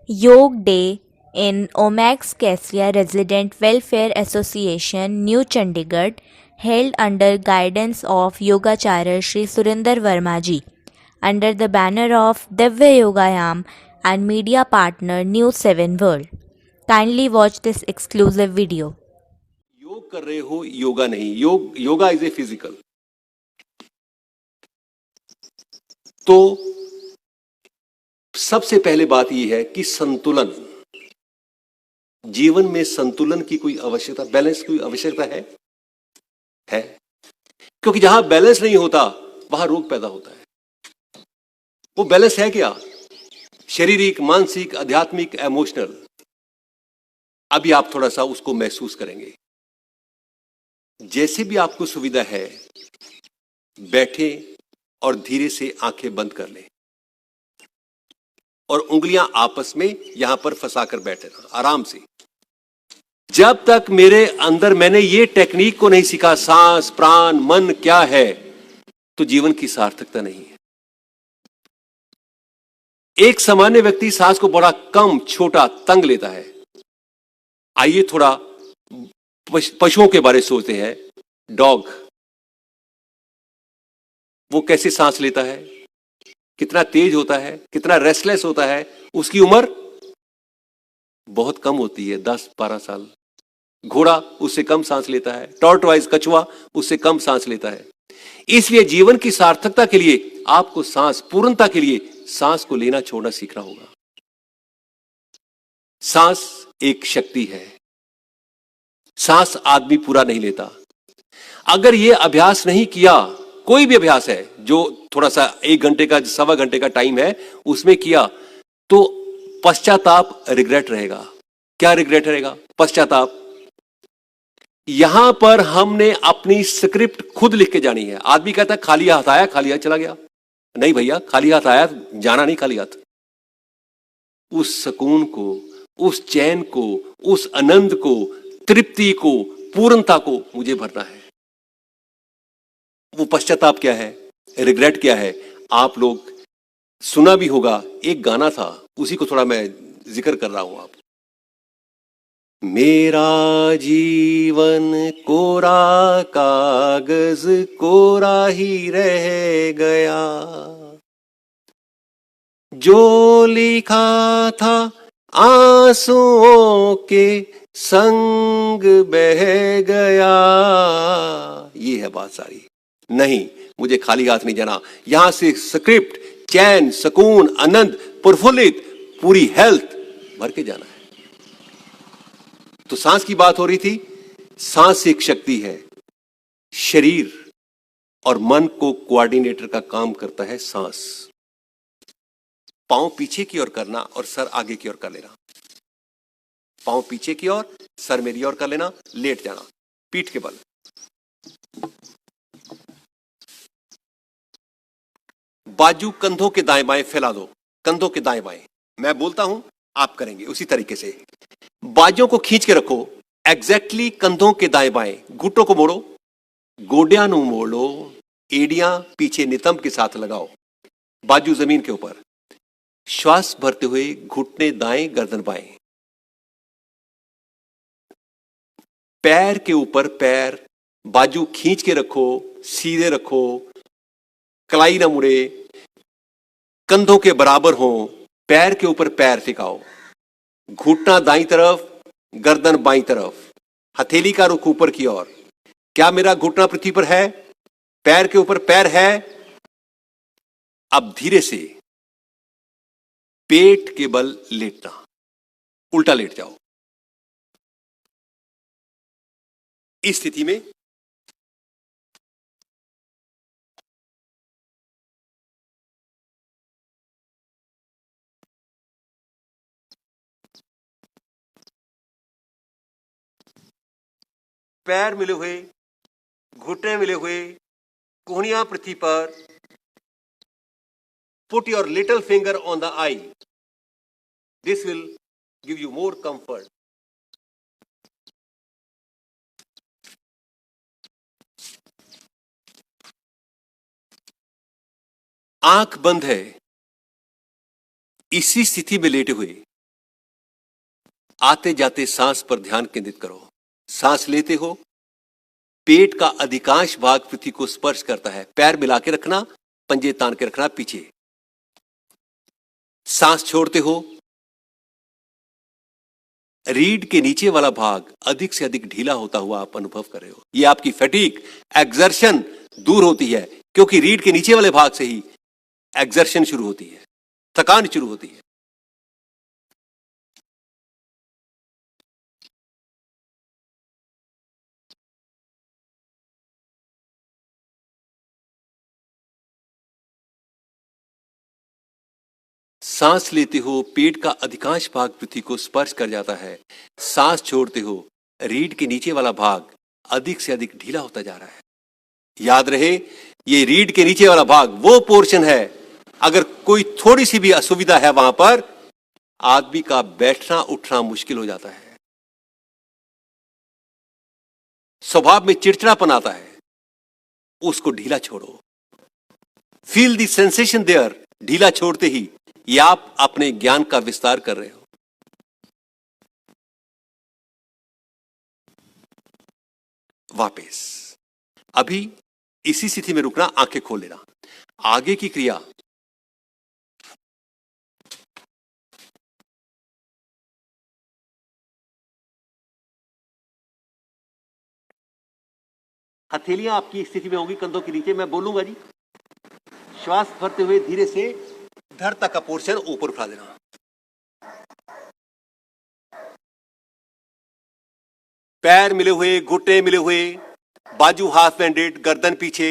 Yoga Day in Omax Cassia Resident Welfare Association, New Chandigarh, held under guidance of Yogacharya Sri Surinder Verma ji, under the banner of Divya Yogayam and media partner News 7 World. Kindly watch this exclusive video. योग कर रहे हो, योगा नहीं, yoga is a physical. तो सबसे पहले बात यह है कि संतुलन, जीवन में संतुलन की कोई आवश्यकता, बैलेंस की आवश्यकता है। क्योंकि जहां बैलेंस नहीं होता वहां रोग पैदा होता है। वो बैलेंस है क्या? शारीरिक, मानसिक, आध्यात्मिक, इमोशनल। अभी आप थोड़ा सा उसको महसूस करेंगे। जैसे भी आपको सुविधा है, बैठे और धीरे से आंखें बंद कर लें और उंगलियां आपस में यहां पर फंसाकर बैठे रहो आराम से। जब तक मेरे अंदर मैंने ये टेक्निक को नहीं सीखा, सांस, प्राण, मन क्या है, तो जीवन की सार्थकता नहीं है। एक सामान्य व्यक्ति सांस को बड़ा कम, छोटा, तंग लेता है। आइए थोड़ा पशुओं के बारे में सोचते हैं। डॉग, वो कैसे सांस लेता है, कितना तेज होता है, कितना रेस्टलेस होता है। उसकी उम्र बहुत कम होती है, 10-12 साल। घोड़ा उससे कम सांस लेता है, टॉर्टवाइज कछुआ उससे कम सांस लेता है। इसलिए जीवन की सार्थकता के लिए आपको सांस, पूर्णता के लिए सांस को लेना छोड़ना सीखना होगा। सांस एक शक्ति है। सांस आदमी पूरा नहीं लेता। अगर यह अभ्यास नहीं किया, कोई भी अभ्यास है जो थोड़ा सा 1 घंटे का, 1.25 घंटे का टाइम है, उसमें किया तो पश्चाताप, रिग्रेट रहेगा। क्या रिग्रेट रहेगा? पश्चाताप। यहां पर हमने अपनी स्क्रिप्ट खुद लिख के जानी है। आदमी कहता है खाली हाथ आया, खाली हाथ चला गया। नहीं भैया, खाली हाथ आया, जाना नहीं खाली हाथ। उस सुकून को, उस चैन को, उस आनंद को, तृप्ति को, पूर्णता को मुझे भरना है। वो पश्चाताप क्या है, रिग्रेट क्या है? आप लोग सुना भी होगा, एक गाना था, उसी को थोड़ा मैं जिक्र कर रहा हूं। आप, मेरा जीवन कोरा कागज कोरा ही रह गया, जो लिखा था आंसुओं के संग बह गया। ये है बात सारी। नहीं, मुझे खाली हाथ नहीं जाना। यहां से स्क्रिप्ट, चैन, सुकून, आनंद, प्रफुल्लित, पूरी हेल्थ भर के जाना है। तो सांस की बात हो रही थी। सांस एक शक्ति है। शरीर और मन को कोऑर्डिनेटर का काम करता है सांस। पांव पीछे की ओर करना और सर आगे की ओर कर लेना। पांव पीछे की ओर, सर मेरी ओर कर लेना, लेट जाना पीठ के बल। बाजू कंधों के दाएं बाएं फैला दो, कंधों के दाएं बाएं। मैं बोलता हूं, आप करेंगे उसी तरीके से। बाजू को खींच के रखो, एग्जैक्टली कंधों के दाएं बाएं। घुटनों को मोड़ो, गोडियां नु मोड़ो, एड़ियां पीछे नितंब के साथ लगाओ, बाजू जमीन के ऊपर। श्वास भरते हुए घुटने दाएं, गर्दन बाएं। पैर के ऊपर पैर, बाजू खींच के रखो, सीधे रखो, कलाई ना मुड़े, कंधों के बराबर हो। पैर के ऊपर पैर टिकाओ, घुटना दाईं तरफ, गर्दन बाईं तरफ, हथेली का रुख ऊपर की ओर। क्या मेरा घुटना पृथ्वी पर है? पैर के ऊपर पैर है। अब धीरे से पेट के बल लेटना, उल्टा लेट जाओ। इस स्थिति में पैर मिले हुए, घुटने मिले हुए, कोहनियां पृथ्वी पर। Put your little finger on the eye. This will give you more comfort. आंख बंद है। इसी स्थिति में लेटे हुए आते जाते सांस पर ध्यान केंद्रित करो। सांस लेते हो, पेट का अधिकांश भाग पृथ्वी को स्पर्श करता है। पैर मिला के रखना, पंजे तान के रखना पीछे। सांस छोड़ते हो, रीढ़ के नीचे वाला भाग अधिक से अधिक ढीला होता हुआ आप अनुभव कर रहे हो। यह आपकी फैटिग, एक्सर्शन दूर होती है, क्योंकि रीढ़ के नीचे वाले भाग से ही एक्सर्शन शुरू होती है, थकान शुरू होती है। सांस लेते हो, पेट का अधिकांश भाग पृथ्वी को स्पर्श कर जाता है। सांस छोड़ते हो, रीढ़ के नीचे वाला भाग अधिक से अधिक ढीला होता जा रहा है। याद रहे, ये रीढ़ के नीचे वाला भाग वो पोर्शन है, अगर कोई थोड़ी सी भी असुविधा है वहां पर आदमी का बैठना उठना मुश्किल हो जाता है। स्वभाव में चिड़चिड़ापन आता है, उसको ढीला छोड़ो। Feel the sensation there. ढीला छोड़ते ही ये आप अपने ज्ञान का विस्तार कर रहे हो। वापस अभी इसी स्थिति में रुकना, आंखें खोल लेना। आगे की क्रिया हथेलियां आपकी स्थिति में होगी कंधों के नीचे। मैं बोलूंगा जी, श्वास भरते हुए धीरे से धड़ तक का पोर्शन ऊपर उठा देना। पैर मिले हुए, घुटने मिले हुए, बाजू हाफ बैंडेड, गर्दन पीछे,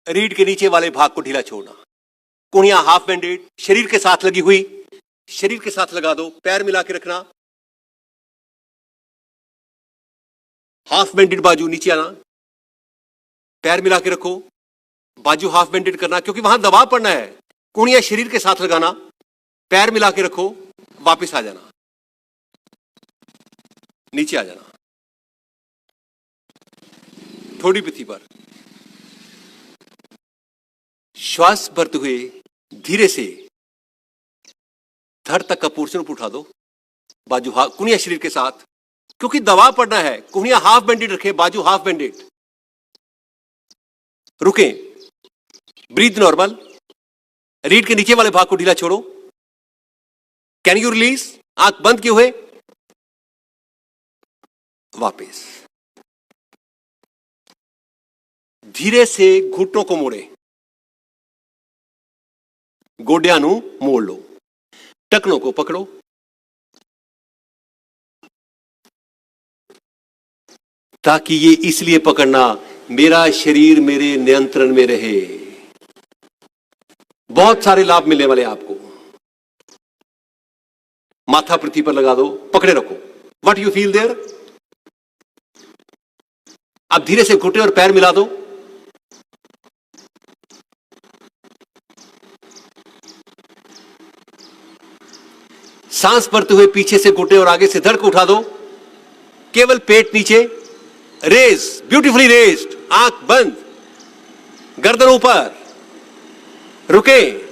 रीढ़ के नीचे वाले भाग को ढीला छोड़ना। कुणियां हाफ बैंडेड, शरीर के साथ लगी हुई, शरीर के साथ लगा दो। पैर मिला के रखना, हाफ बैंडेड बाजू नीचे आना, पैर मिला के रखो, बाजू हाफ बैंडेड करना, क्योंकि वहां दबाव पड़ना है। कुणियां शरीर के साथ लगाना, पैर मिला के रखो, वापस आ जाना, नीचे आ जाना, थोड़ी पृथ्वी पर। श्वास भरते हुए धीरे से धड़ तक का पोर्शन ऊपर उठा दो, बाजू हाफ, कुणियां शरीर के साथ, क्योंकि दबाव पड़ना है। कुणियां हाफ बैंडेड रखे, बाजू हाफ बैंडेड। रुके, ब्रीथ नॉर्मल। रीढ़ के नीचे वाले भाग को ढीला छोड़ो। Can you release? आंख बंद किए हुए, वापस धीरे से घुटनों को मोड़े, गोड्या नु मोड़ लो, टखनों को पकड़ो। ताकि ये इसलिए पकड़ना, मेरा शरीर मेरे नियंत्रण में रहे। बहुत सारे लाभ मिलने वाले आपको। माथा पृथ्वी पर लगा दो, पकड़े रखो। What you feel there? अब धीरे से घुटने और पैर मिला दो। सांस भरते हुए पीछे से घुटने और आगे से धड़ को उठा दो। केवल पेट नीचे, रेज, ब्यूटीफुली रेज्ड, आंख बंद, गर्दन ऊपर, रुके।